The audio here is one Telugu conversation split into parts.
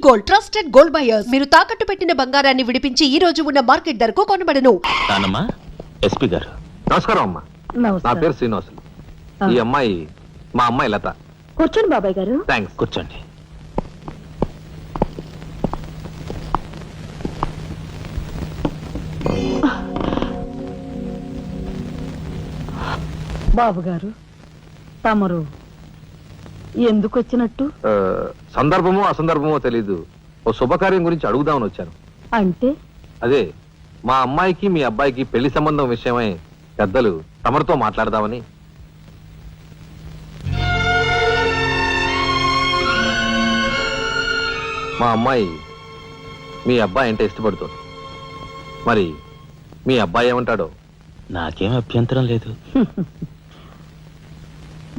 Gold, trusted gold buyers. మీరు తాకట్టు పెట్టిన బంగారాన్ని విడిపించి ఈ రోజు ఉన్న మార్కెట్ ధరకు కొనబడను. ఎస్పీ గారు నమస్కారం అమ్మా. నా పేరు శ్రీనివాసులు. ఈ అమ్మాయి మా అమ్మాయి లత. కూర్చోండి బాబాయ్ గారు. థ్యాంక్స్. కూర్చోండి. బాబు గారు, తమరు ఎందుకు వచ్చినట్టు? సందర్భమో అసందర్భమో తెలీదు. ఓ శుభకార్యం గురించి అడుగుదామని వచ్చాను. అంటే అదే మా అమ్మాయికి మీ అబ్బాయికి పెళ్లి సంబంధం విషయమై పెద్దలు తమరితో మాట్లాడదామని. మా అమ్మాయి మీ అబ్బాయి అంటే ఇష్టపడుతుంది. మరి మీ అబ్బాయి ఏమంటాడో? నాకేం అభ్యంతరం లేదు.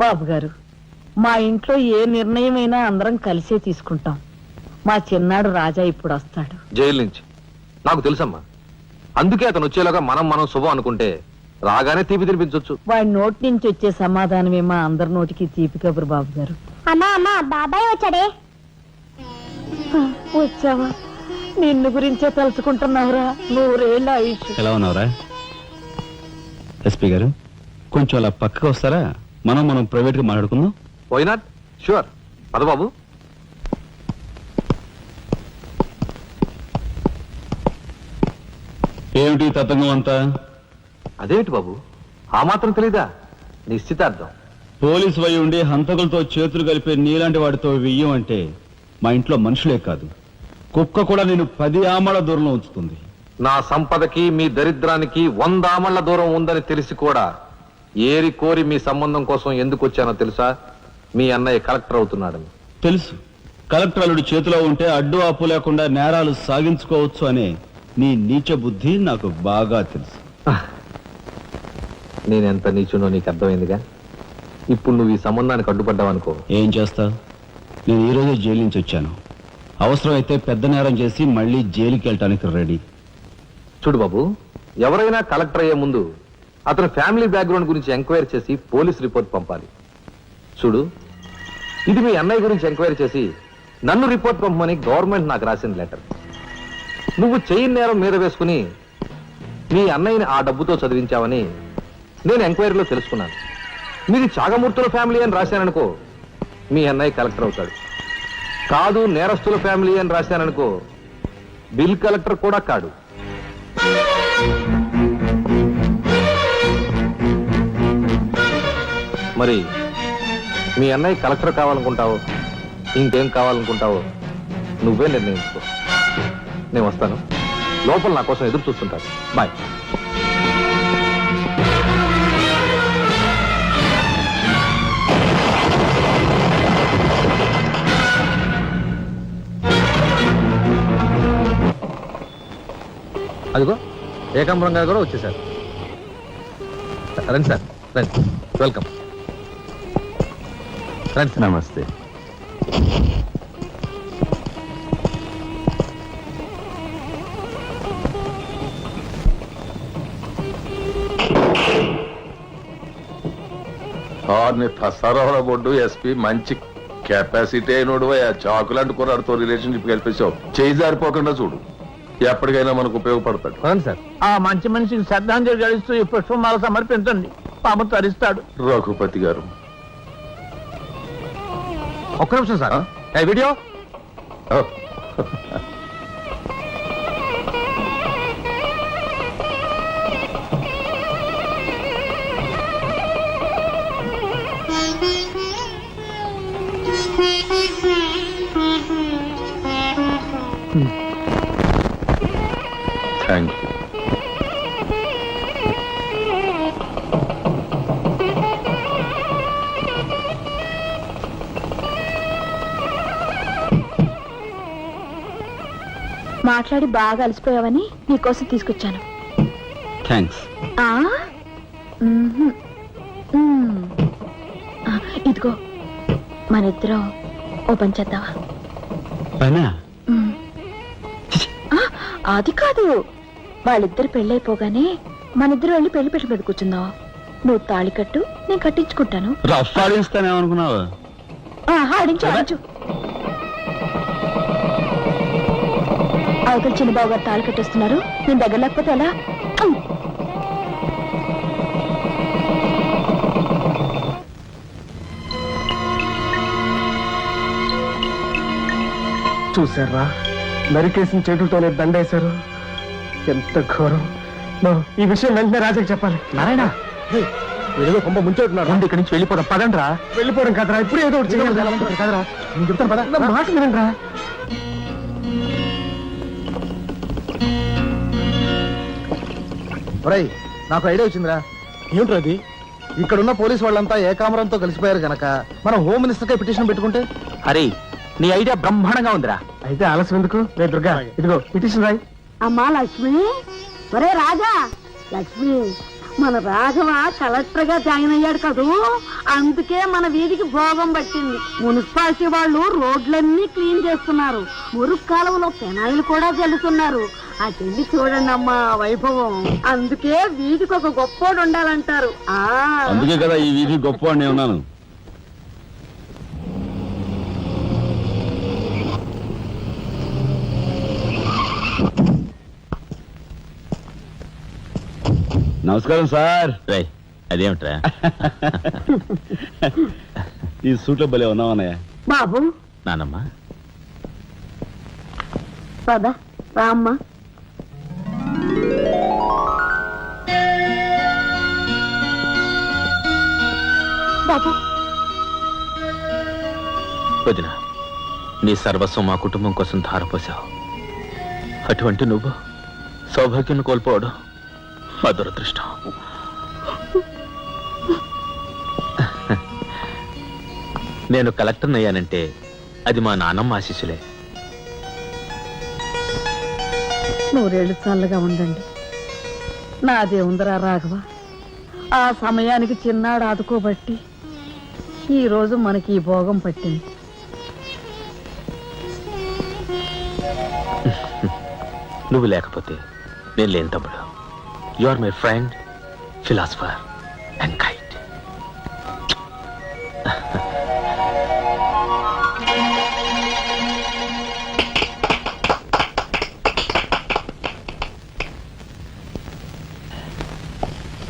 బాబు గారు, మా ఇంట్లో ఏ నిర్ణయమైనా అందరం కలిసే తీసుకుంటాం. మా చిన్నాడు రాజా ఇప్పుడు వస్తాడు జైలు నుంచి. నాకు తెలుసమ్మా. అందుకే అతను వచ్చేలాగా మనం శుభం అనుకుంటే రాగానే తీపి తినిపించవచ్చు. వాడి నోటి నుంచి వచ్చే సమాధానమే మా అందరి నోటికి తీపి కబురు. బాబు గారు, అమ్మా బాబాయ్ వచ్చాడే. వచ్చావా? నిన్ను గురించే తలుచుకుంటున్నావురా. 100 ఏళ్ళ ఆయుష్. ఎలా ఉన్నావురా? ఎస్పీ గారు, కొంచెం అలా పక్కకు వస్తారా? మనం ప్రైవేట్ గా మాట్లాడుకుందాం. Why not? షూర్. పద బాబు. ఏమిటి తతంగం అంతా? అదేమిటి బాబు, ఆ మాత్రం తెలీదా? నిశ్చితార్థం. పోలీసు వై ఉండి హంతకులతో చేతులు కలిపే నీలాంటి వాడితో వెయ్యం అంటే మా ఇంట్లో మనుషులే కాదు, కుక్క కూడా నేను 10 ఆమళ్ల దూరంలో ఉంచుతుంది. నా సంపదకి మీ దరిద్రానికి 100 ఆమళ్ల దూరం ఉందని తెలిసి కూడా ఏరి కోరి మీ సంబంధం కోసం ఎందుకు వచ్చానో తెలుసా? మీ అన్నయ్య కలెక్టర్ అవుతున్నాడని. తెలుసు. కలెక్టర్ అల్లుడి చేతిలో ఉంటే అడ్డు ఆపు లేకుండా నేరాలు సాగించుకోవచ్చు అనే నీ నీచ బుద్ధి నాకు బాగా తెలుసు. నేనెంత నీచునో నీకు అర్థమైందిగా. ఇప్పుడు నువ్వు ఈ సంబంధానికి అడ్డుపడ్డావనుకో. ఏం చేస్తావు? నేను ఈ రోజే జైలు నుంచి వచ్చాను. అవసరమైతే పెద్ద నేరం చేసి మళ్ళీ జైలుకి వెళ్ళటానికి రెడీ. చూడు బాబు, ఎవరైనా కలెక్టర్ అయ్యే ముందు అతని ఫ్యామిలీ బ్యాక్గ్రౌండ్ గురించి ఎంక్వైరీ చేసి పోలీస్ రిపోర్ట్ పంపాలి. చూడు, ఇది మీ అన్నయ్య గురించి ఎంక్వైరీ చేసి నన్ను రిపోర్ట్ పంపమని గవర్నమెంట్ నాకు రాసిన లెటర్. నువ్వు చెయ్యి నేరం మీద వేసుకుని మీ అన్నయ్యని ఆ డబ్బుతో చదివించావని నేను ఎంక్వైరీలో తెలుసుకున్నాను. మీది చాగమూర్తుల ఫ్యామిలీ అని రాశాననుకో, మీ అన్నయ్య కలెక్టర్ అవుతాడు. కాదు నేరస్తుల ఫ్యామిలీ అని రాశాననుకో, బిల్ కలెక్టర్ కూడా కాడు. మరి మీ అన్నయ్య కలెక్టర్ కావాలనుకుంటావో ఇంకేం కావాలనుకుంటావో నువ్వే నిర్ణయించుకో. నేను వస్తాను. లోపల నా కోసం ఎదురు చూస్తుంటాను. బాయ్. అదిగో ఏకాంబరం గారు కూడా వచ్చేసారు. రండి సార్, రండి. వెల్కమ్. రండి సార్. నమస్తే. సరవర బొడ్డు ఎస్పీ మంచి కెపాసిటీ అయినోడు. చాకులు అంటుకున్నాడుతో రిలేషన్షిప్ గెలిపేసావు. చేయి జారిపోకుండా చూడు, ఎప్పటికైనా మనకు ఉపయోగపడతాడు. సార్, ఆ మంచి మనిషికి శ్రద్ధాంజలి గడిస్తూ ఈ పుష్పమాల సమర్పించండి. పాము తరిస్తాడు. రఘుపతి గారు, ఒక్క నిమిషం సార్. Video thank you. మాట్లాడి బాగా అలసిపోయావని నీకోసం తీసుకొచ్చాను. థ్యాంక్స్. ఇదిగో మనిద్దరం ఓ పని చేద్దావా? పనా? అది కాదు, వాళ్ళిద్దరు పెళ్ళైపోగానే మనిద్దరు వెళ్ళి పెళ్లి పెట్టు మీద కూర్చుందాం. నువ్వు తాళి కట్టు, నేను కట్టించుకుంటాను. రఫ్ ఆడిస్తానేమనుకున్నావా? ఆడించు ఆడించు. అవతల చిన్నబాబు గారు తాళి కట్టేస్తున్నారు, నేను దగ్గర లేకపోతే ఎలా? చూసారా, నరికేసిన చేతులతోనే దండేశారు. ఎంత ఘోరం. ఈ విషయం వెంటనే రాజాకి చెప్పాలి. నారాయణ, ఏదో కొంప ముంచెట్టున్నారు. ఇక్కడి నుంచి వెళ్ళిపోదాం. పదండ్రా. వెళ్ళిపోవడం కదరా, ఇప్పుడు ఏదో ఒకటి చేయాలి కదరా. నేను చెప్తాను పద, నా మాట వినండిరా. నాకు ఐడియా వచ్చిందిరా. ఏమిట్రా అది? ఇక్కడున్న పోలీసు వాళ్ళంతా ఏకామరంతో కలిసిపోయారు గనక మనం హోమ్ మినిస్టర్ కే పిటిషన్ పెట్టుకుంటే. అరే నీ ఐడియా బ్రహ్మాండంగా ఉందిరా. అయితే ఆలస్యం ఎందుకు? రే దుర్గా, ఇదిగో పిటిషన్ రాయి. అమ్మా లక్ష్మి, ఒరే రాజా, లక్ష్మి, మన రాఘవ కలెక్టర్ గా జాయిన్ అయ్యాడు కదూ, అందుకే మన వీధికి భోగం పట్టింది. మున్సిపాలిటీ వాళ్ళు రోడ్లన్నీ క్లీన్ చేస్తున్నారు, మురుగు కాలువలో పెనాయిలు కూడా చల్లుతున్నారు. అటెళ్ళి చూడండి అమ్మా వైభవం. అందుకే వీధికి ఒక గొప్పోడు ఉండాలంటారు. అందుకే కదా ఈ వీధి గొప్ప నేను ఉన్నాను. నమస్కారం సార్. రే అదేమిట్రా? ఈ సూట్లో భలే ఉన్నావన్నయ్య. బాబు నానమ్మా, పద రామ్మా. బాబు, వదిన, నీ సర్వస్వం మా కుటుంబం కోసం ధారపోసావు. అటువంటి నువ్వు సౌభాగ్యం కోల్పోవడం మా దురదృష్టం. నేను కలెక్టర్ అయ్యానంటే అది మా నాన్నమ్మ ఆశీస్సులే. నూరేళ్లు చల్లగా ఉండండి. నాదే ఉందరా రాఘవ, ఆ సమయానికి చిన్నాడు ఆదుకోబట్టి ఈ రోజు మనకి ఈ భోగం పట్టింది. నువ్వు లేకపోతే నేను లేని తమ్ముడు. You are my friend, philosopher and guide.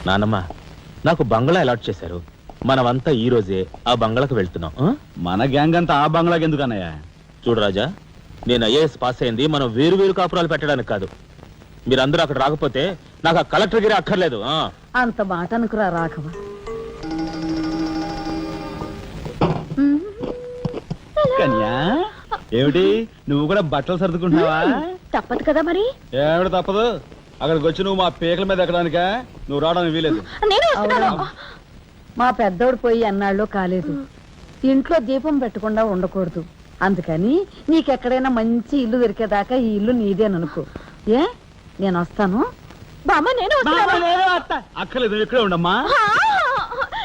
నానమ్మ, నాకు బంగ్లా అలాట్ చేశారు. మనమంతా ఈ రోజే ఆ బంగ్లాకు వెళ్తున్నాం. మన గ్యాంగ్ అంతా ఆ బంగ్లాకి ఎందుకు అన్నయ్య? చూడు రాజా, నేను ఐఏఎస్ పాస్ అయింది మనం వేరు వేరు కాపురాలు పెట్టడానికి కాదు. మీరందరూ అక్కడ రాకపోతే నాకు ఆ కలెక్టర్ గిరి అక్కర్లేదు. అంత మాట అనుకురా రాఘవ. కన్యా, ఏమిటి నువ్వు కూడా బట్టలు సర్దుకుంటున్నావా? తప్పదు కదా మరి. ఏమిటి తప్పదు? అక్కడికి వచ్చి నువ్వు మా పేకల మీద ఎక్కడానికా? నువ్వు రావడానికి వీలేదు. నేను వస్తున్నాను. మా పెద్దోడు పోయి అన్నాళ్ళు కాలేదు. ఇంట్లో దీపం పెట్టకుండా ఉండకూడదు. అందుకని నీకెక్కడైనా మంచి ఇల్లు దొరికేదాకా ఈ ఇల్లు నీదేననుకో. ఏ, నేను వస్తాను. బామ్మ, నేను వస్తున్నాను. అక్కర్లేదు, నువ్వు ఇక్కడే ఉండమ్మా.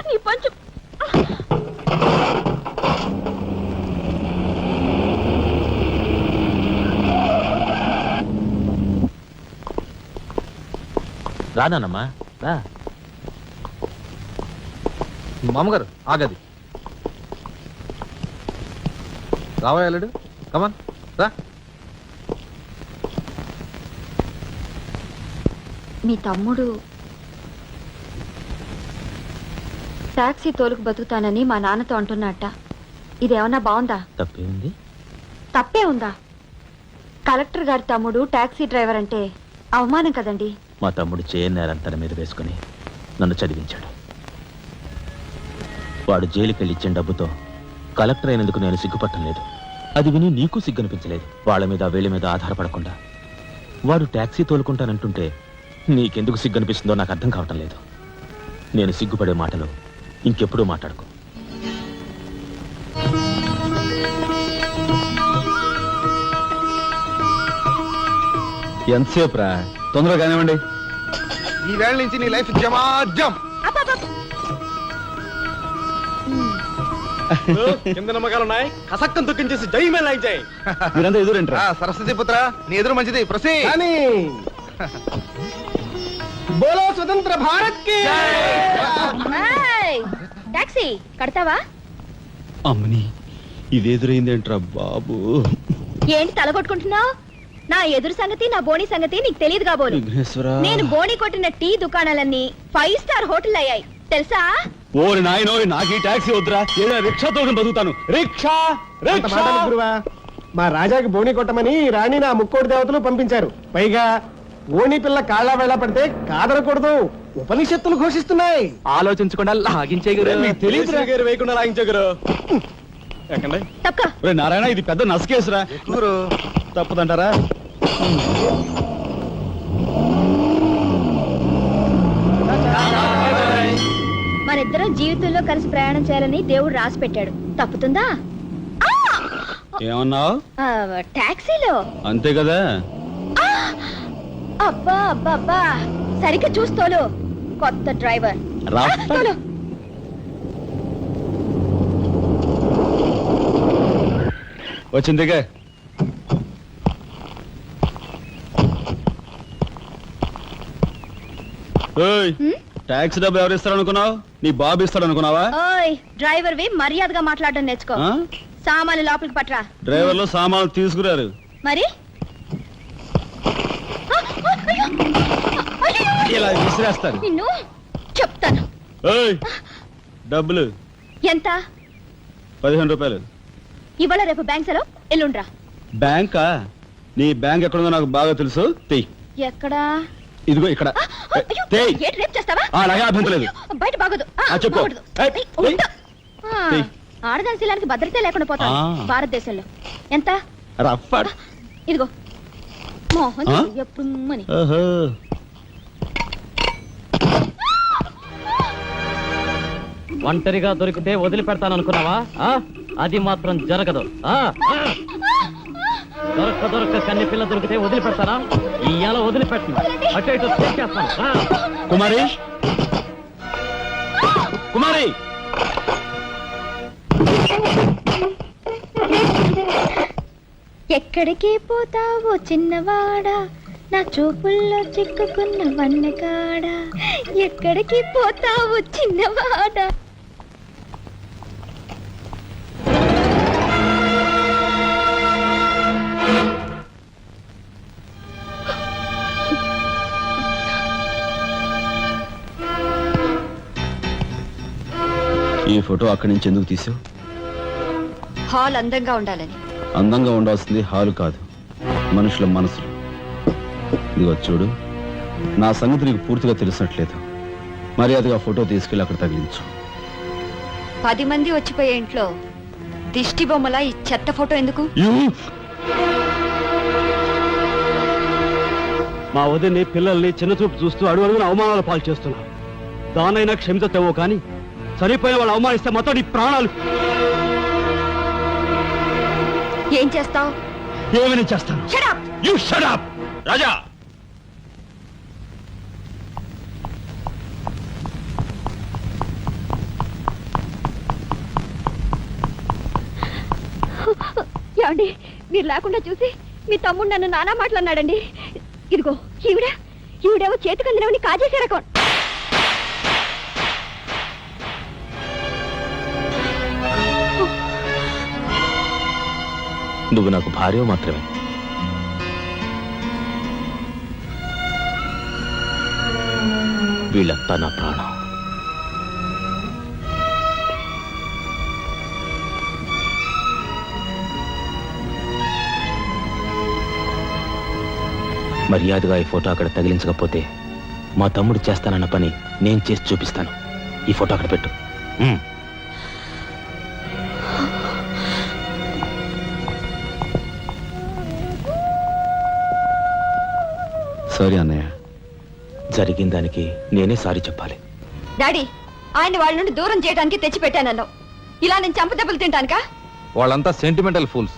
నీ పంచు. రానానమ్మా, రా. మామగారు ఆగది. రావాయలేడు, కమాన్ రా. మీ తమ్ముడు టాక్సీ తోలుకు బతుకుతానని మా నాన్నతో అంటున్నట్ట. ఇదేమన్నా బాగుందా? తప్పే ఉంది. తప్పే ఉందా? కలెక్టర్ గారి తమ్ముడు టాక్సీ డ్రైవర్ అంటే అవమానం కదండి. మా తమ్ముడు చేయనేరంతా మీద వేసుకుని నన్ను చదివించాడు. వాడు జైలుకెళ్ళి ఇచ్చిన డబ్బుతో కలెక్టర్ అయినందుకు నేను సిగ్గుపట్టం లేదు. అది విని నీకు సిగ్గనిపించలేదు. వాళ్ళ మీద వీళ్ళ మీద ఆధారపడకుండా వాడు టాక్సీ తోలుకుంటానంటుంటే నీకెందుకు సిగ్గనిపిస్తుందో నాకు అర్థం కావటం లేదు. నేను సిగ్గుపడే మాటలు ఇంకెప్పుడూ మాట్లాడుకో. ఎంతసేపు రా? తొందరగా కానివ్వండి. ఈ వేళ నుంచి నీ లైఫ్ జమాజం. కింద నమ్మకాలు ఉన్నాయి. కసక్కం తొక్కించేసి జై మే లైక్ జై. మీరంతా ఎదురేంట్రా? సరస్వతి పుత్ర, నీ ఎదురు మంచిది. ప్రసీ బోలో స్వతంత్ర భారత్ కి టాక్సీ కడతావా? అమ్మని, ఇది ఎదురైందేంట్రా బాబు? ఏంటి తల కొట్టుకుంటున్నావు? నా ఎదురు సంగతి నా బోని సంగతి నీకు తెలియదు కాబోలు. విఘ్నేశ్వరా. నేను బోని కొట్టిన టీ దుకాణాలన్నీ 5 స్టార్ హోటల్ అయ్యాయి తెలుసా? ఓరి నాయనో, నాకు ఈ టాక్సీ వద్దురా, ఏదో రిక్షా తోటి బతుకుతాను. రిక్షా అంత రిక్షా. మాట అనకు గురువా. మా రాజాకి బోని కొట్టమని రాణి నా ముక్కోటి దేవతలు పంపించారు. పైగా ఓణి పిల్ల కాళ్ళ వేళ పడితే కాదనకూడదు, ఉపనిషత్తులు ఘోషిస్తున్నాయి. ఆలోచించకుండా లాగించే మీకు తెలియదురా గారు, వేయకుండా లాగించగరు. ఎక్కండి. తక్క ఒరే నారాయణ, ఇది పెద్ద నసకేసురా. తప్పదంటారా? మనిద్దరం జీవితంలో కలిసి ప్రయాణం చేయాలని దేవుడు రాసి పెట్టాడు. తప్పుతుందా? ఏమన్నావు? టాక్సీలో. అంతే కదా. అబ్బా అబ్బా అబ్బా, సరిగ్గా చూస్తోలు. కొత్త డ్రైవర్. రా. తోలు. వచ్చిందిగా. టాక్సీ డబ్బు ఎవరు ఇస్తారు అనుకున్నావు? నీ బాబు ఇస్తాడు అనుకున్నావా? ఓయ్ డ్రైవర్ వి మర్యాదగా మాట్లాడడం నేర్చుకో. ఆ? సామాన్లు లోపలికి పట్రా. డ్రైవర్లు సామాన్లు తీసుకురారు. మరి ఇలా విసిరేస్తారు. నిన్ను చెప్తాను. ఏయ్, డబ్బులు ఎంత? 15 రూపాయలు. ఇవాళ రేపు బ్యాంక్ సెలవు, ఎల్లుండ్రా. బ్యాంకా? నీ బ్యాంక్ ఎక్కడుందో నాకు బాగా తెలుసు. తెయ్. ఎక్కడా? ఇదిగో ఇక్కడ. అయ్యో, తెయ్. ఏంటి రేపు చేస్తావా? అలాగే అభ్యంతరం లేదు. బయట బాగోదు. చెప్పు. బాగోదు. ఏయ్, ఏయ్, ఉండు. ఏయ్. ఆడదాని శీలానికి భద్రత లేకుండా పోతాను భారతదేశంలో. ఎంత? రఫ్. ఇదిగో మోహన్ ఆ? ఎప్పుడు మని. ఓహో. ఒంటరిగా దొరికితే వదిలిపెడతాను అనుకున్నావా? అది మాత్రం జరగదు. దొరక్క కన్ని పిల్ల దొరికితే వదిలిపెడతానా? ఇయ్యాల వదిలిపెట్టను, అటు ఇటు చేస్తాను. కుమారి, కుమారి. ఎక్కడికి పోతావో చిన్నవాడా, నా చూపుల్లో చిక్కుకున్న వన్నకాడా. ఎక్కడికి పోతావో చిన్నవాడా. ఈ ఫోటో అక్కడి నుంచి ఎందుకు తీసావు? హాల్ అందంగా ఉండాలని. అందంగా ఉండాల్సింది హాలు కాదు, మనుషుల మనసులు. ఇదిగో చూడు, నా సంగతి నీకు పూర్తిగా తెలిసినట్లేదు. మర్యాదగా ఫోటో తీసుకెళ్ళి అక్కడ తగిలించు. 10 మంది వచ్చిపోయే ఇంట్లో దిష్టి బొమ్మల ఈ చెత్త ఫోటో ఎందుకు? మా వదిని పిల్లల్ని చిన్నచూపు చూస్తూ అడుగున అవమానాలు పాలు చేస్తున్నారు. దానైనా క్షమితేవో కానీ చనిపోయిన వాళ్ళు అవమానిస్తే మొత్తం నీ ప్రాణాలు. ఏం చేస్తావు? ఏమైనా చేస్తాను. You shut up! రాజా, ఏమండి, మీరు లేకుండా చూసి మీ తమ్ముడు నన్ను నానా మాట్లాడినాడండి. ఇదిగో ఈవిడేమో చేతికి అందినవని కాజేసే రకం. నువ్వు నాకు భార్య మాత్రమే. వీళ్ళంతా నా ప్రాణం. మర్యాదగా ఈ ఫోటో అక్కడ తగిలించకపోతే మా తమ్ముడు చేస్తానన్న పని నేను చేసి చూపిస్తాను. ఈ ఫోటో అక్కడ పెట్టు. సారీ అన్నయ్య. జరిగిన దానికి నేనే సారీ చెప్పాలి. డాడీ, ఆయన వాళ్ళ నుండి దూరం చేయడానికి తెచ్చిపెట్టానన్నావు. ఇలా నేను చంపదెబ్బలు తింటానుకా? వాళ్ళంతా సెంటిమెంటల్ ఫూల్స్.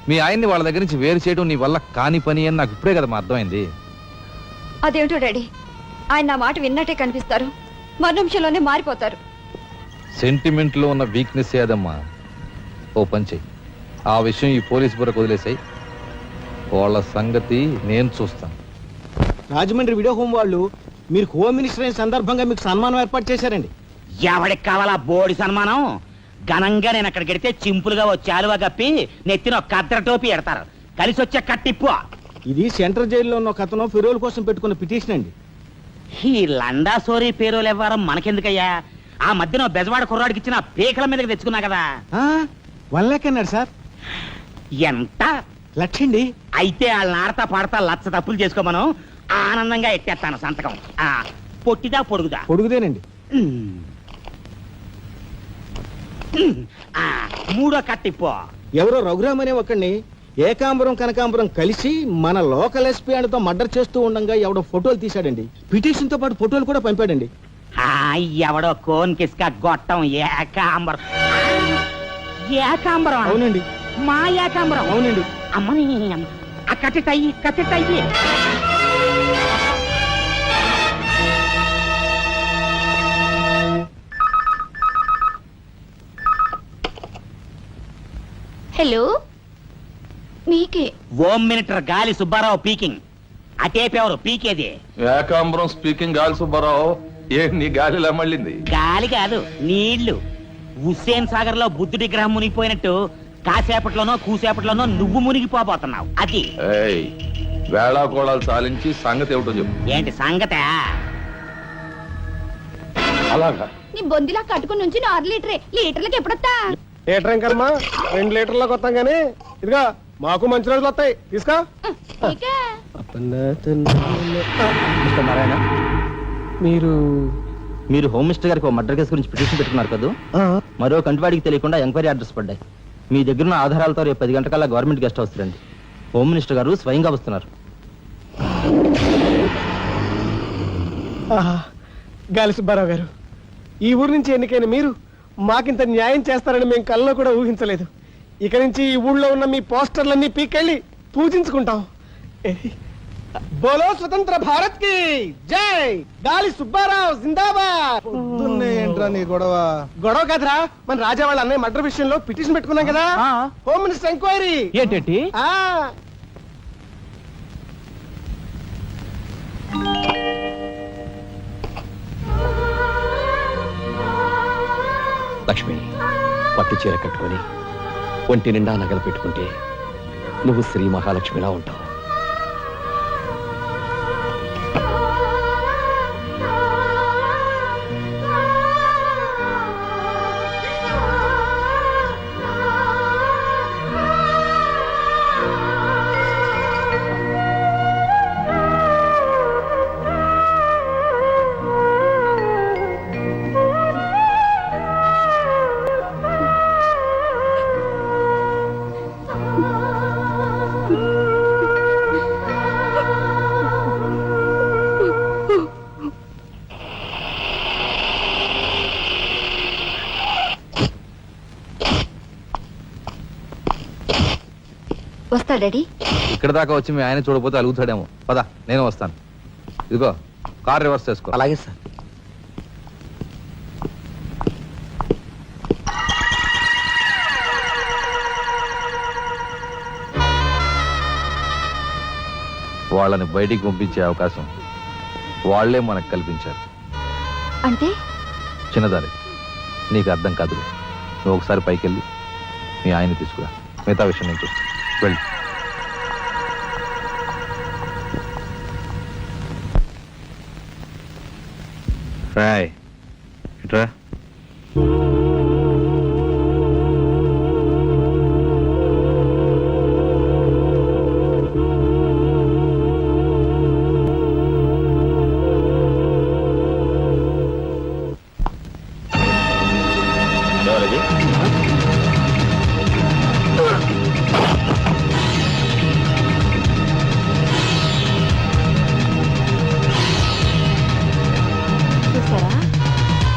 మీ ఆయన్ని వాళ్ళ దగ్గర నుంచి వేరు చేయడం నీ వల్ల కాని పని అని నాకు ఇప్పుడే కదా మా అర్థమైంది. అదేమిటో డాడీ, ఆయన నా మాట విన్నట్టే కనిపిస్తారు, మరు నిమిషంలోనే మారిపోతారు. సెంటిమెంట్ లో ఉన్న వీక్నెస్ ఏదమ్మా. ఓ పని చెయ్యి, ఆ విషయం ఈ పోలీస్ బుర్రకు వదిలేసాయి. వాళ్ళ సంగతి నేను చూస్తాను. రాజమండ్రి వీడియో హోమ్ వాళ్ళు మీరు హోమ్ మినిస్టర్ అయిన సందర్భంగా మీకు సన్మానం ఏర్పాటు చేశారండి. ఎవడికి కావాలా బోడి సన్మానం? ఘనంగా నేను అక్కడికి వెడితే చింపులుగా ఓ చాలువా కప్పి నెత్తిన కద్దర టోపీ ఎడతారు. కలిసి వచ్చే కట్టిప్పు. ఇది సెంట్రల్ జైల్లో ఉన్న ఒక అతను ఫిరోల్ కోసం పెట్టుకున్న పిటిషన్ అండి. ఈ లండా సోరీ పేరోలు ఇవ్వడం మనకెందుకయ్యా? ఆ మధ్యన బెజవాడ కుర్రాడికి ఇచ్చిన పీకల మీదకి తెచ్చుకున్నా కదా. 1 lakh అన్నాడు సార్. ఎంత 1,00,000 అండి. అయితే వాళ్ళని ఆడతా పాడతా లచ్చ తప్పులు చేసుకోమను, ఆనందంగా ఎత్తేస్తాను సంతకం. పొట్టిదా పొడుగుదా? పొడుగుదేనండి. మూడో కట్టిపో. ఎవరో రఘురామ్ అనే ఒకడిని ఏకాంబరం కనకాంబరం కలిసి మన లోకల్ ఎస్పీ అండ్తో మర్డర్ చేస్తూ ఉండగా ఎవడో ఫోటోలు తీశాడండి. పిటిషన్ తో పాటు ఫోటోలు కూడా పంపాడండి. ఎవడో కోన్ కిస్క గొట్టం ఏకాంబరం. ఏకాంబరం అవునండి. మా ఏకాంబరం అవునండి. అమ్మని ఆ కట్టెటయ్యి కట్టెటయ్యి. హలో, మీకే. ఓం మినిటర్ గాలి సుబ్బారావు పీకింగ్. అటేపెవరు పీకేది? ఏకాంబరం స్పీకింగ్ గాలి సుబ్బారావు. ఏ నీ గాలిలా మళ్ళింది? గాలి కాదు, నీళ్లు. హుస్సేన్ సాగర్ లో బుద్ధుడి గ్రహం మునిగిపోయినట్టు కాసేపట్లోనో కూసేపట్లోనో నువ్వు మునిగిపోబోతున్నావు. అది ఏయ్, వేళాకోళాలు సాలించి సంగతి ఏమిటో చెప్పు. ఏంటి సంగతే? అలాగా నీ బొందిలా కట్టుకుని నుంచి 6 లీటరే. లీటర్లకి ఎప్పుడొస్తా? లీటర్ ఇంకమ్మా 2 లీటర్లకు వస్తాం కానీ ఇదిగా మాకు మంచి రోజులు వస్తాయి తీసుకో. ఇకే. మిస్టర్ నారాయణ, మీరు మీరు హోమ్ మినిస్టర్ గారికి మర్డర్ కేసు గురించి పిటిషన్ పెట్టుకున్నారు కదా. మరో కంటివాడికి తెలియకుండా ఎంక్వైరీ ఆర్డర్స్ పడ్డాయి. మీ దగ్గర ఉన్న ఆధారాలతో రేపు 10 గంటకల్లా గవర్నమెంట్ గెస్ట్ హౌస్ రండి. హోమ్ మినిస్టర్ గారు స్వయంగా వస్తున్నారు. గాలి సుబ్బారావు గారు, ఈ ఊరు నుంచి ఎన్నికైన మీరు మాకింత న్యాయం చేస్తారని మేము కల్లో కూడా ఊహించలేదు. ఇక నుంచి ఈ ఊళ్ళో ఉన్న మీ పోస్టర్లన్నీ పీకెళ్ళి పూజించుకుంటాం. బోలో స్వతంత్ర భారత్ కి జై. గాలి సుబ్బారావు జిందాబాద్. ఏంట్రా నీ గొడవ? గొడవ కాదురా, మన రాజా వాళ్ళ అన్నయ్య మర్డర్ విషయంలో పిటిషన్ పెట్టుకున్నాం కదా. Home minister enquiry. ఏంటి? లక్ష్మి, పట్టు చీర కట్టుకొని ఒంటి నిండా నగలు పెట్టుకుంటే నువ్వు శ్రీ మహాలక్ష్మిలా ఉంటావు. వస్తా డాడీ. ఇక్కడ దాకా వచ్చి మీ ఆయన చూడపోతే అలుగుతాడేమో. పద, నేను వస్తాను. ఇదిగో కార్ రివర్స్ చేసుకో. అలాగే సార్. వాళ్ళని బయటికి పంపించే అవకాశం వాళ్లే మనకు కల్పించారు. అంటే చిన్నదారి, నీకు అర్థం కాదు. నువ్వు ఒకసారి పైకి వెళ్ళి మీ ఆయన్ని తీసుకురా. మిగతా విషయం నేను చూస్తాను. వెళ్ళి రాయ్ ఇట్రా. చూసారా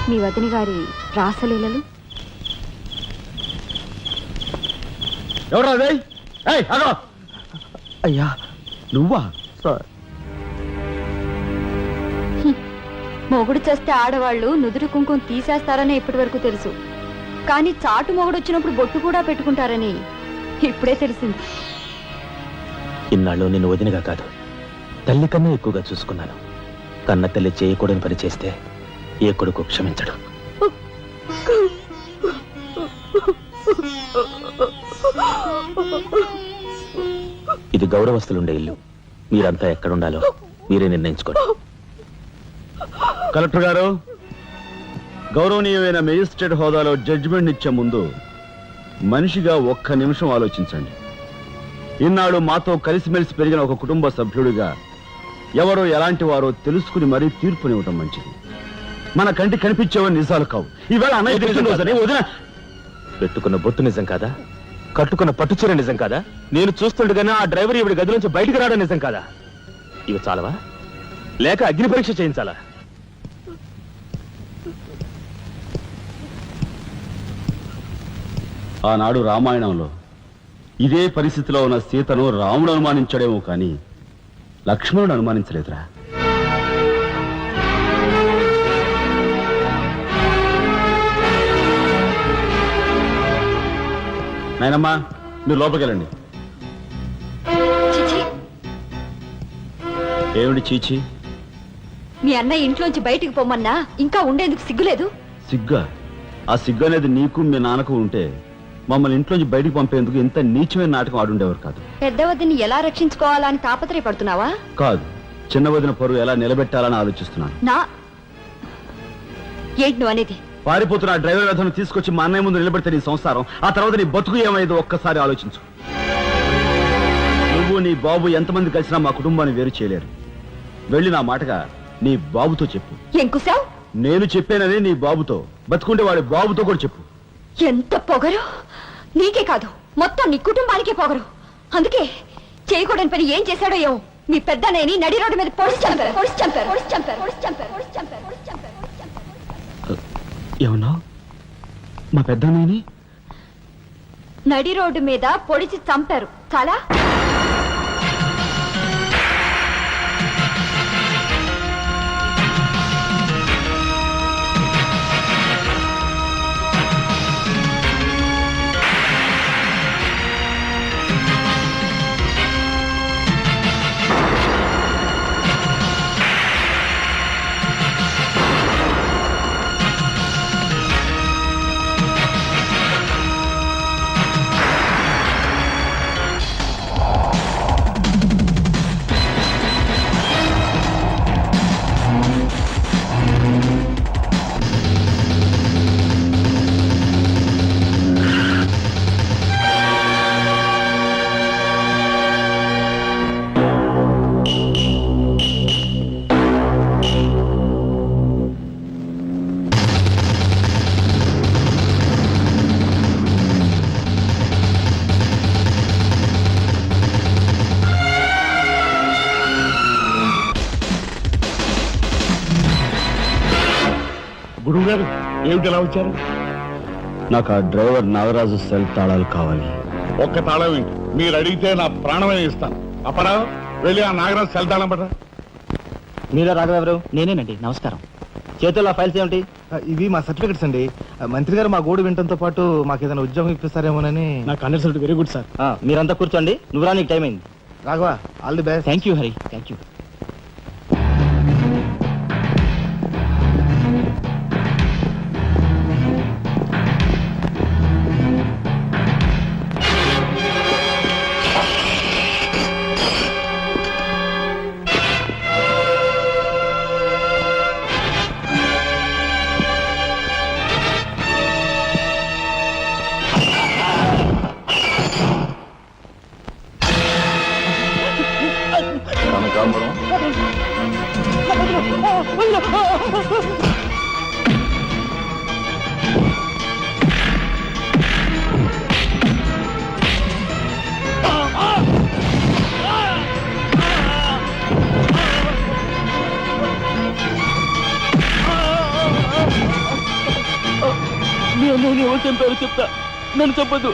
మీ వదిన గారి రాసలీలలు? ఎవరా? అయ్యా నువ్వా? సార్, మొగుడు చేస్తే ఆడవాళ్ళు నుదురు కుంకుమ తీసేస్తారని ఇప్పటి వరకు తెలుసు, కానీ చాటు మొగుడు వచ్చినప్పుడు బొట్టు కూడా పెట్టుకుంటారని ఇప్పుడే తెలిసింది. ఇన్నాళ్ళు నిన్ను వదినగా కాదు, తల్లి కన్నా ఎక్కువగా చూసుకున్నాను. కన్న తల్లి చేయకూడని పని చేస్తే ఏ కొడుకు క్షమించడు. ఇది గౌరవస్తులుండే ఇల్లు. మీరంతా ఎక్కడుండాలో మీరే నిర్ణయించుకోండి. కలెక్టర్ గారు, గౌరవనీయమైన మేజిస్ట్రేట్ హోదాలో జడ్జిమెంట్ ఇచ్చే ముందు మనిషిగా ఒక్క నిమిషం ఆలోచించండి. ఇన్నాళ్ళు మాతో కలిసిమెలిసి పెరిగిన ఒక కుటుంబ సభ్యుడిగా ఎవరో ఎలాంటి వారో తెలుసుకుని మరీ తీర్పునివ్వటం మంచిది. మన కంటి కనిపించేవని నిజాలు కావు. ఈవేళ అన్నయ్య పుట్టినరోజని వదిన పెట్టుకున్న బొట్టు నిజం కాదా? కట్టుకున్న పట్టుచీర నిజం కాదా? నేను చూస్తుండగానే ఆ డ్రైవర్ ఇవిడి గది నుంచి బయటికి రావడం నిజం కాదా? ఇవి చాలవా, లేక అగ్ని పరీక్ష చేయించాలా? ఆనాడు రామాయణంలో ఇదే పరిస్థితిలో ఉన్న సీతను రాముడు అనుమానించాడేమో కానీ లక్ష్మణుడు అనుమానించలేదురా. నాయనమ్మా, మీరు లోపలికెళ్ళండి. చిచి, ఏమిటి చీచి? మీ అన్నయ్య ఇంట్లోంచి బయటికి పొమ్మన్నా ఇంకా ఉండేందుకు సిగ్గులేదు? సిగ్గా? ఆ సిగ్గు అనేది నీకు మీ నాన్నకు ఉంటే మమ్మల్ని ఇంట్లోంచి బయటికి పంపేందుకు ఇంత నీచమైన నాటకం ఆడుండేవారు కాదు. పెద్ద వద్దని ఎలా రక్షించుకోవాలా అని తాపత్రయపడుతున్నావా? కాదు, చిన్న వదిన పరువు ఎలా నిలబెట్టాలని ఆలోచిస్తున్నాను. ఏంటి నువ్వు అనేది? పారిపోతున్న డ్రైవర్ వ్యధను తీసుకొచ్చి మా అన్నయ్య ముందు నిలబెడితే నీ సంసారం, ఆ తర్వాత నీ బతుకు ఏమైందో ఒక్కసారి ఆలోచించు. నువ్వు నీ బాబు ఎంతమంది కలిసినా మా కుటుంబాన్ని వేరు చేయలేరు. వెళ్ళి నా మాటగా నీ బాబుతో చెప్పు. ఏం కుసావ్? నేను చెప్పానని నీ బాబుతో, బతుకుంటే వాడి బాబుతో కూడా చెప్పు. ఎంత పొగరు! నీకే కాదు, మొత్తం నీ కుటుంబానికే పొగరు. అందుకే చేయకూడని పని ఏం చేశాడో ఏమో మీ పెద్దనేని నడి రోడ్డు మీద పొడిచి చంపారు. ఏమన్నా? మా పెద్దనేని నడి రోడ్డు మీద పొడిచి చంపారు. చాలా గురువు గారు, ఏమిటి ఎలా వచ్చారు? నాకు ఆ డ్రైవర్ నాగరాజు సెల్ తాళాలు కావాలి. ఒక్క తాళం ఏంటి, మీరు అడిగితే నా ప్రాణమే ఇస్తాను. అపరావు, వెళ్ళి ఆ నాగరాజు సెల్ తాళం పడరా. మీరే రాఘవెవరు? నేనేనండి. నమస్కారం. చేతుల్లో ఫైల్స్ ఏమిటి? ఇవి మా సర్టిఫికెట్స్ అండి. మంత్రి గారు మా గోడు వినటంతో పాటు మాకు ఏదైనా ఉద్యోగం ఇప్పిస్తారేమోనని. నాకు అండర్స్టూడ్. Very good sir. మీరంతా కూర్చోండి. నువ్వు రా, నీకు టైం అయింది. Raghava, all the best. Thank you Hari, thank you. నేను ఎవరు చంపారో చెప్తా, నన్ను చెప్పద్దు.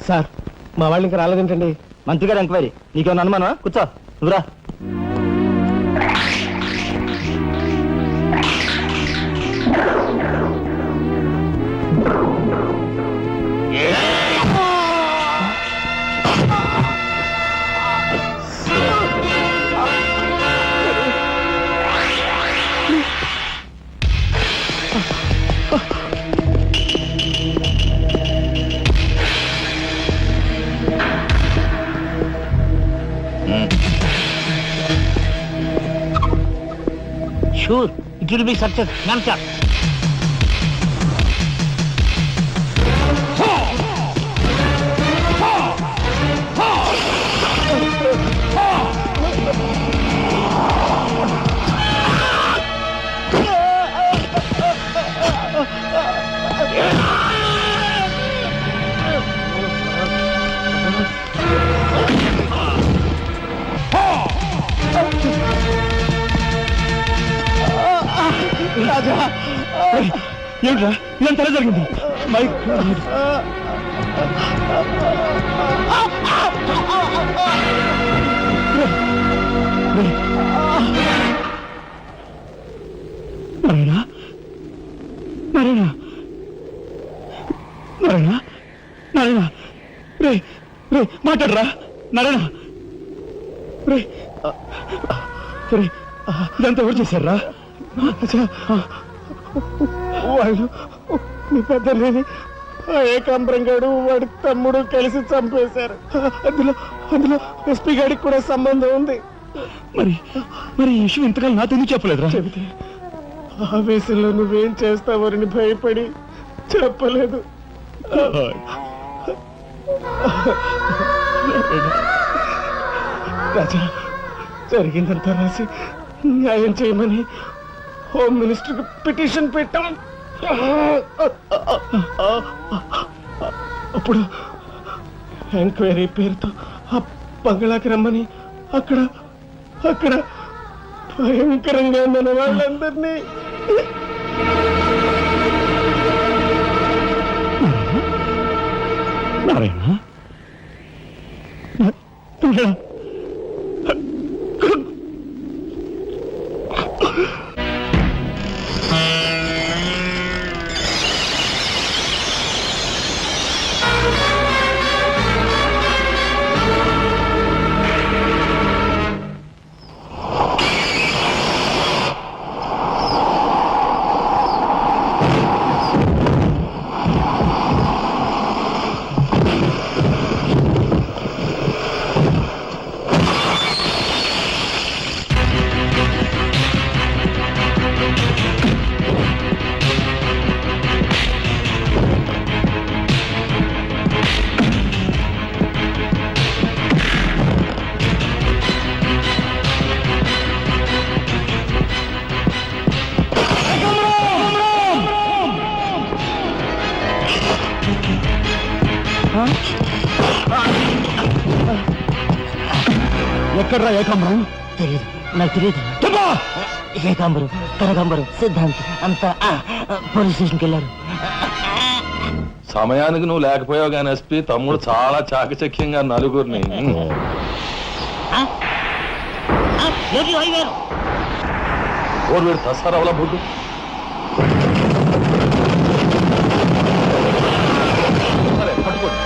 సార్, మా వాళ్ళు ఇంకా రాలేదేంటండి? మంత్రి గారు ఎంక్వైరీ. నీకేమన్నా అనుమానమా? కూర్చో, నువ్వురా. Sure it will be success మ్యాన్సర్. ఏమిట్రా ఇదంతా జరిగింది? నారాయణ నారాయణ నారాయణ నారాయణ రే రే మాట్లాడరా నారాయణ రే రే ఇదంతా ఎవరు చేశారా? వాళ్ళు మీ పెద్దలేని ఏకాంబరం గారు వాడి తమ్ముడు కలిసి చంపేశారు. అందులో ఎస్పీ గారికి కూడా సంబంధం ఉంది. మరి మరి ఈ విషయం ఇంతకాలం నాతో ఎందుకు చెప్పలేదురా? చెబితే ఆవేశంలో నువ్వేం చేస్తావని భయపడి చెప్పలేదు. రాజా, జరిగిందంతా రాసి న్యాయం చేయమని హోమ్ మినిస్టర్ పిటిషన్ పెట్టాం. అప్పుడు ఎంక్వైరీ పేరుతో ఆ బంగ్లాకి రమ్మని అక్కడ భయంకరంగా మన వాళ్ళందరినీ నారాయణ ఎక్కడ్రా ఏకాంబరం? తెలియదు, నాకు తెలియదు. ఏకాంబరం, కనకాంబరం, సిద్ధాంత్ అంతా పోలీస్ స్టేషన్కి వెళ్ళారు. సమయానికి నువ్వు లేకపోయావు కానీ ఎస్పీ తమ్ముడు చాలా చాకచక్యంగా నలుగురిని ఓడి వీడు తసారవల బుడ్డు. సరే పట్టుకోండి.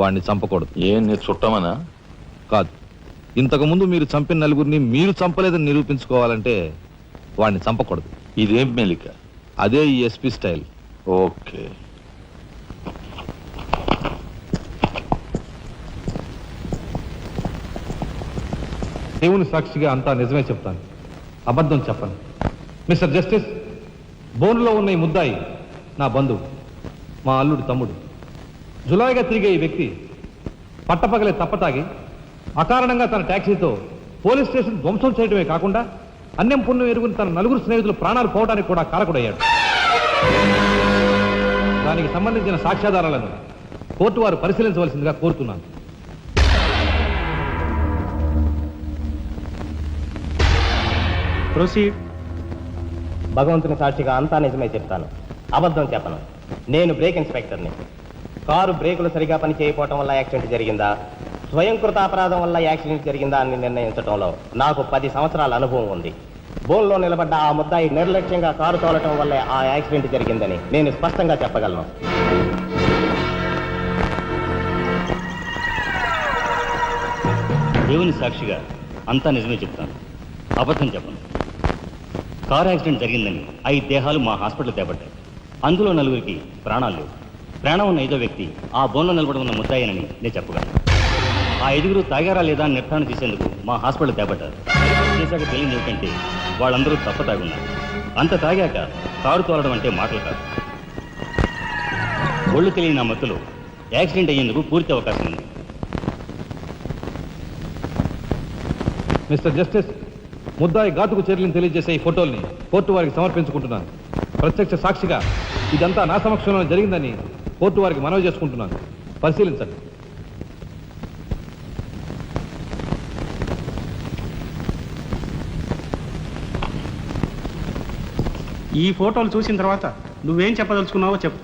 వాడిని చంపకూడదు. ఏం నీ చుట్టమనా? కాదు, ఇంతకు ముందు మీరు చంపిన నలుగురిని మీరు చంపలేదని నిరూపించుకోవాలంటే వాడిని చంపకూడదు. ఇదేం మెలిక? అదే ఈ ఎస్పీ స్టైల్. ఓకే. దేవుని సాక్షిగా అంతా నిజమే చెప్తాను, అబద్ధం చెప్పను. మిస్టర్ జస్టిస్, బోన్లో ఉన్న ఈ ముద్దాయి నా బంధువు, మా అల్లుడి తమ్ముడు. జులాయిగా తిరిగే ఈ వ్యక్తి పట్టపగలే తప్పతాగి అకారణంగా తన ట్యాక్సీతో పోలీస్ స్టేషన్ ధ్వంసం చేయడమే కాకుండా అన్యం పుణ్యం ఎరుగుని తన నలుగురు స్నేహితులు ప్రాణాలు పోవడానికి కూడా కారకుడయ్యాడు. దానికి సంబంధించిన సాక్ష్యాధారాలను కోర్టు వారు పరిశీలించవలసిందిగా కోరుతున్నాను. ప్రొసీడ్. భగవంతుని సాక్షిగా అంతా నిజమే చెప్తాను, అబద్ధం చెప్పను. నేను బ్రేక్ ఇన్స్పెక్టర్ని. కారు బ్రేకులు సరిగా పని చేయకపోవటం వల్ల యాక్సిడెంట్ జరిగిందా, స్వయంకృత అపరాధం వల్ల యాక్సిడెంట్ జరిగిందా అని నిర్ణయించడంలో నాకు 10 సంవత్సరాల అనుభవం ఉంది. బోన్లో నిలబడ్డ ఆ ముద్దాయి నిర్లక్ష్యంగా కారు తోలటం వల్లే ఆ యాక్సిడెంట్ జరిగిందని నేను స్పష్టంగా చెప్పగలను. దేవుని సాక్షిగా అంతా నిజమే చెప్తాను, అబద్ధం చెప్పను. కారు యాక్సిడెంట్ జరిగిందని 5 దేహాలు మా హాస్పిటల్ తేబడ్డాయి. అందులో 4గురికి ప్రాణాలు లేవు. ప్రాణం ఉన్న 5వ వ్యక్తి ఆ బోన్లో నిలబడి ఉన్న ముద్దాయనని నేను చెప్పగలను. ఆ 5గురు తాగారా లేదా అని నిర్ధారణ చేసేందుకు మా హాస్పిటల్ తేబడ్డారు. చేశాక తెలియదు ఏమిటంటే వాళ్ళందరూ తప్ప తాగున్నారు. అంత తాగాక కారు తోలడం అంటే మాటలు కాదు. ఒళ్ళు తెలియని నా మత్తులో యాక్సిడెంట్ అయ్యేందుకు పూర్తి అవకాశం ఉంది. మిస్టర్ జస్టిస్, ముద్దాయి ఘాతుకు చర్యలను తెలియజేసే ఈ ఫోటోల్ని కోర్టు వారికి సమర్పించుకుంటున్నాను. ప్రత్యక్ష సాక్షిగా ఇదంతా నా సమక్షంలో జరిగిందని కోర్టు వారికి మనవి చేసుకుంటున్నాను. పరిశీలించండి. ఈ ఫోటోలు చూసిన తర్వాత నువ్వేం చెప్పదలుచుకున్నావో చెప్పు.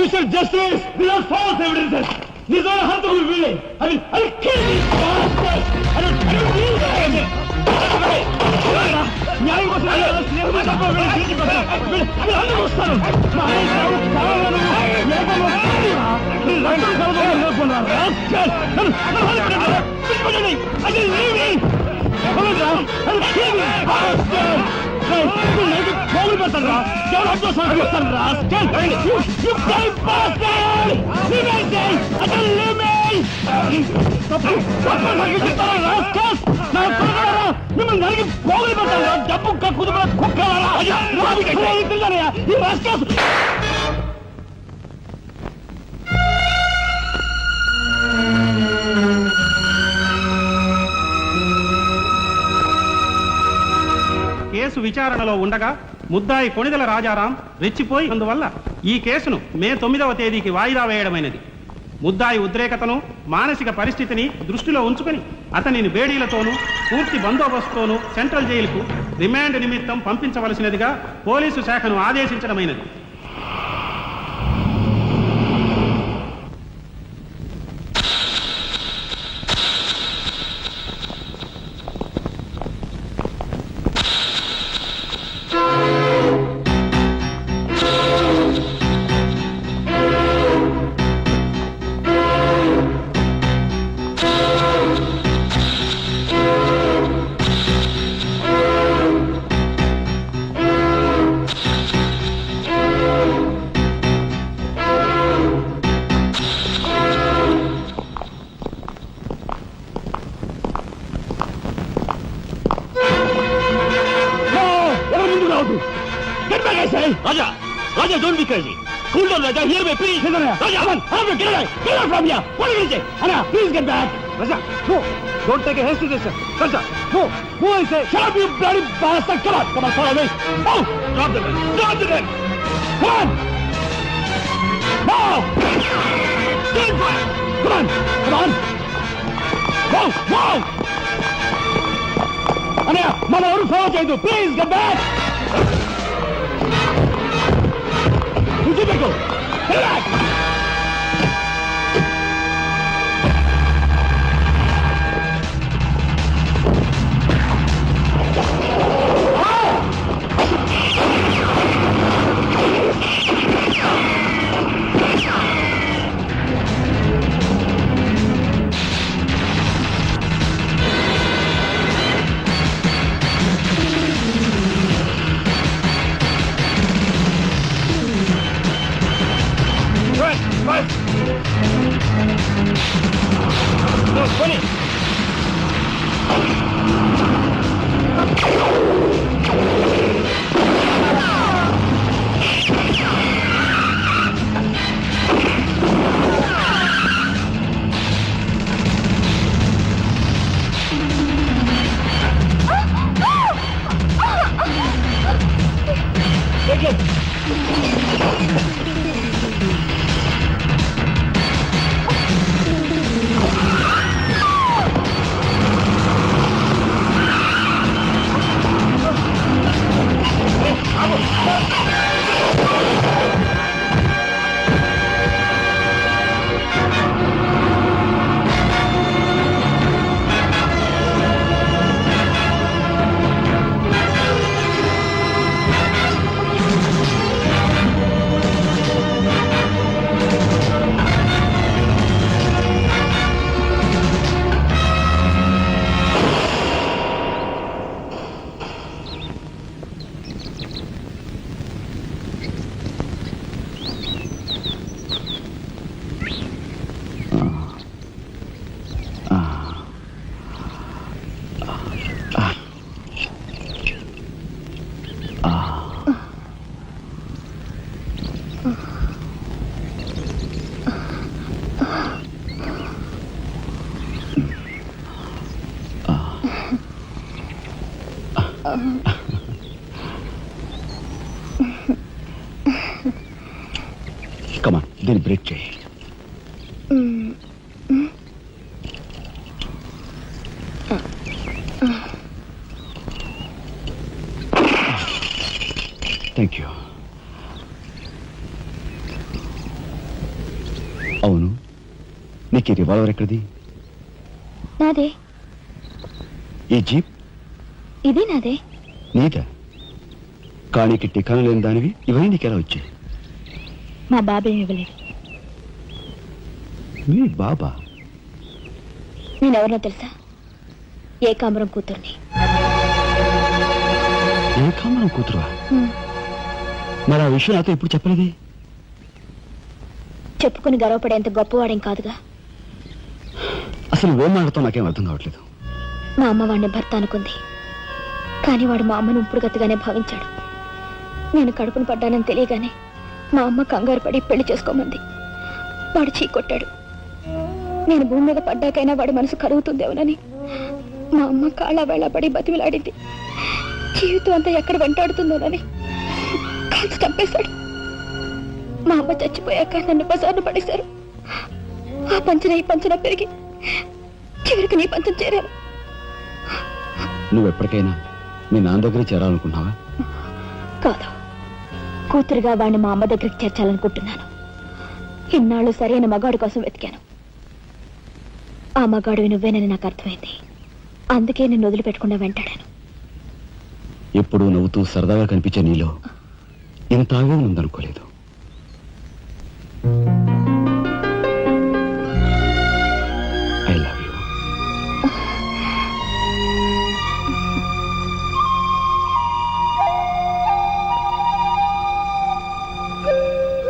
Mr. Justice, these are false evidences. These are hantable willing. I'll kill these bastards. I don't believe them. న్యాయం కోసం వస్తాను. పోగులు పెడతారా? మిమ్మల్ని నరికి పోగులు పెడతారా? డబ్బు కుదురు కుక్కలారా? ఈ రాష్ట్ర కేసు విచారణలో ఉండగా ముద్దాయి కొణిదెల రాజారాం రెచ్చిపోయి అందువల్ల ఈ కేసును మే 9వ తేదీకి వాయిదా వేయడమైనది. ముద్దాయి ఉద్రేకతను, మానసిక పరిస్థితిని దృష్టిలో ఉంచుకొని అతనిని బేడీలతోనూ పూర్తి బందోబస్తుతోనూ సెంట్రల్ జైలుకు రిమాండ్ నిమిత్తం పంపించవలసినదిగా పోలీసు శాఖను ఆదేశించడమైనది. Get back, I say! Raja! Raja, don't be crazy! Cool down, Raja! Hear me, please! Raja, come on! Get away! Get out from here! What are you going to say? Anna, please get back! Raja, no! Don't take a hasty decision. Raja, no! Move, I say! Shut up, you bloody bastard! Come on! Come on, follow me! Move! Drop the gun! Drop the gun! Come on! Move! Stand fire! Come on! Come on! Move! Move! Anaya, మన ఎవరు ఫాలో చేయదు. Please, get back! Go! Get back! Come on, then break చేయి. Thank you. అవును, నీకు ఈ రివాల్వర్ ఎక్కడిది? నాదే. ఈ జీప్? ఇది నాదే. నీదా? కానీకి టికాను లేని దానివి ఇవన్నీ నీకెలా వచ్చాయి? మా బాబేమి ఇవ్వలేదు. మీ బాబా? నేనెవరో తెలుసా? ఏకాంబరం కూతుర్ని. ఏకాంబరం కూతురువా? మరి ఆ విషయం నాతో ఎప్పుడు చెప్పలేదే? చెప్పుకుని గర్వపడేంత గొప్పవాడేం కాదుగా. అసలు ఏం మాట్లాడుతావు నాకేం అర్థం కావట్లేదు. మా అమ్మ వాడిని భర్త అనుకుంది, కానీ వాడు మా అమ్మను ఇప్పుడు గతిగానే భావించాడు. నేను కడుపును పడ్డానని తెలియగానే మా అమ్మ కంగారు పడి పెళ్లి చేసుకోమంది. వాడు చీకొట్టాడు. నేను భూమి మీద పడ్డాకైనా వాడి మనసు కరుగుతుందేమోనని మా అమ్మ కాళ్ళ వేళ పడి బతిమిలాడింది. జీవితం అంతా ఎక్కడ వెంటాడుతుందోనని కాల్చి చంపేశాడు. మా అమ్మ చచ్చిపోయాక నన్ను బజార్ను పడేశారు. ఆ పంచన ఈ పంచన పెరిగి చివరికి నీ పంచం చేరాను. నువ్వు ఎప్పటికైనా మీ నాన్న దగ్గర చేరాలనుకున్నావా? కాదు, కూతురుగా వాడిని మా అమ్మ దగ్గరికి చేర్చాలనుకుంటున్నాను. ఇన్నాళ్ళు సరైన మగాడు కోసం వెతికాను. ఆ మగాడు నువ్వేనని నాకు అర్థమైంది. అందుకే నేను వదిలిపెట్టకుండా వెంటాడాను. ఎప్పుడూ నవ్వుతూ సరదాగా కనిపించే నీలో ఇంత ఆవేదన ఉందనుకోలేదు.